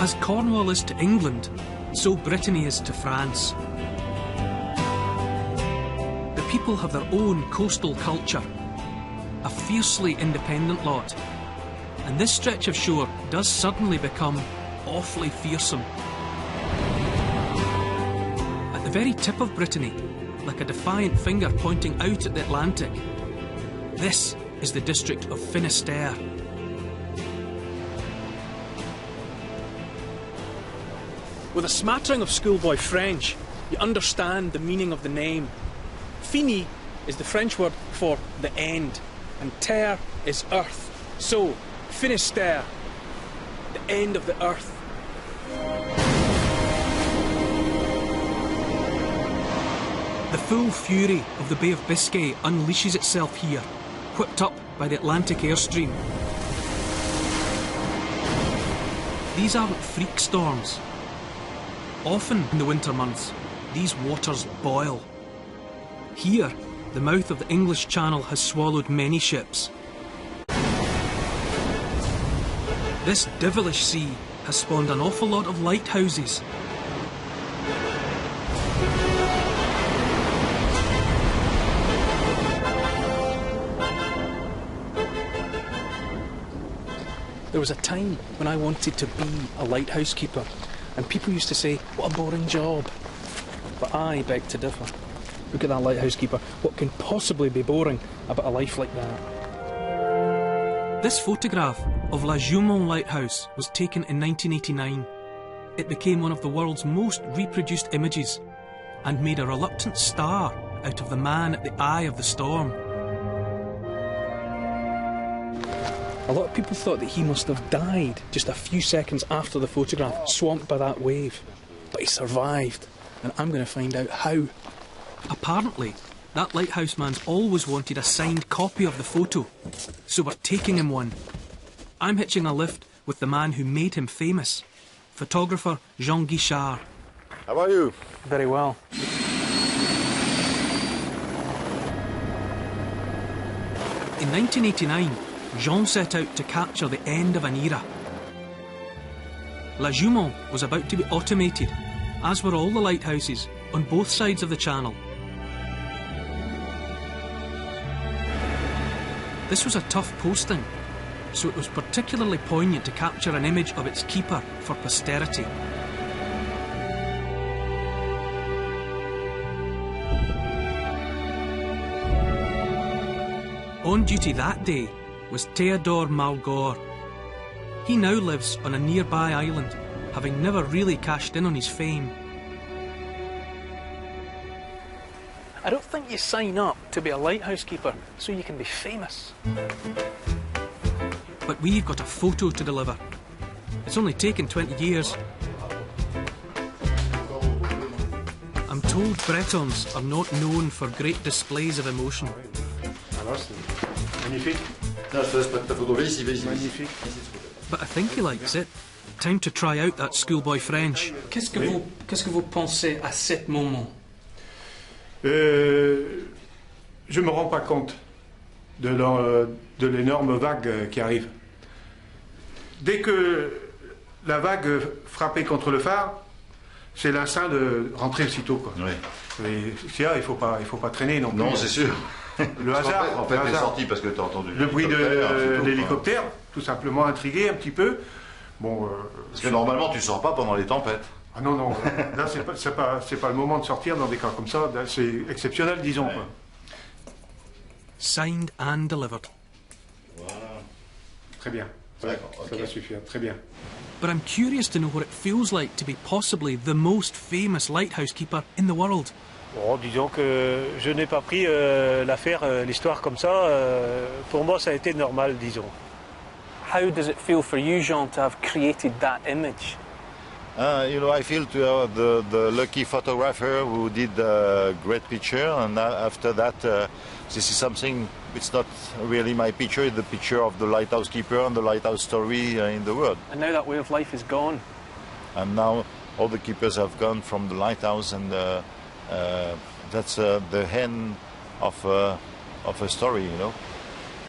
As Cornwall is to England, so Brittany is to France. The people have their own coastal culture, a fiercely independent lot, and this stretch of shore does suddenly become awfully fearsome. At the very tip of Brittany, like a defiant finger pointing out at the Atlantic, this is the district of Finistère. With a smattering of schoolboy French, you understand the meaning of the name. Fini is the French word for the end, and terre is earth. So, Finistère, the end of the earth. The full fury of the Bay of Biscay unleashes itself here, whipped up by the Atlantic airstream. These aren't freak storms. Often in the winter months, these waters boil. Here, the mouth of the English Channel has swallowed many ships. This devilish sea has spawned an awful lot of lighthouses. There was a time when I wanted to be a lighthouse keeper, and people used to say, what a boring job. But I beg to differ. Look at that lighthouse keeper. What can possibly be boring about a life like that? This photograph of La Jument Lighthouse was taken in 1989. It became one of the world's most reproduced images and made a reluctant star out of the man at the eye of the storm. A lot of people thought that he must have died just a few seconds after the photograph, swamped by that wave. But he survived, and I'm going to find out how. Apparently, that lighthouse man's always wanted a signed copy of the photo, so we're taking him one. I'm hitching a lift with the man who made him famous, photographer Jean Guichard. How are you? Very well. In 1989, Jean set out to capture the end of an era. La Jument was about to be automated, as were all the lighthouses on both sides of the channel. This was a tough posting, so it was particularly poignant to capture an image of its keeper for posterity. On duty that day was Theodore Malgorne. He now lives on a nearby island, having never really cashed in on his fame. I don't think you sign up to be a lighthouse keeper so you can be famous. But we've got a photo to deliver. It's only taken 20 years. I'm told Bretons are not known for great displays of emotion. Magnifique. But I think he likes it. Time to try out that schoolboy French. Qu'est-ce que vous pensez à cet moment? Je me rends pas compte de l'énorme vague qui arrive. Dès que la vague frappait contre le phare, c'est l'instinct de rentrer aussitôt, quoi. Oui. Mais il faut pas traîner non plus. Non, c'est sûr. Le hasard. En fait, t'es sorti parce que t'as entendu le bruit de l'hélicoptère, tout simplement intrigué un petit peu. Bon. Parce que normalement, tu sors pas pendant les tempêtes. Ah non, non. Là, c'est pas le moment de sortir dans des cas comme ça. C'est exceptionnel, disons. Ouais. Quoi. Signed and delivered. Voilà. Très bien. Ça va suffire. Très bien. But I'm curious to know what it feels like to be possibly the most famous lighthouse keeper in the world. Bon, disons que je n'ai pas pris l'affaire, l'histoire comme ça. Pour moi, ça a été normal, disons. How does it feel for you, Jean, to have created that image? You know, I feel to have the lucky photographer who did a great picture, and after that, this is something. It's not really my picture; it's the picture of the lighthouse keeper and the lighthouse story in the world. And now that way of life is gone. And now all the keepers have gone from the lighthouse, and that's the end of a story, you know.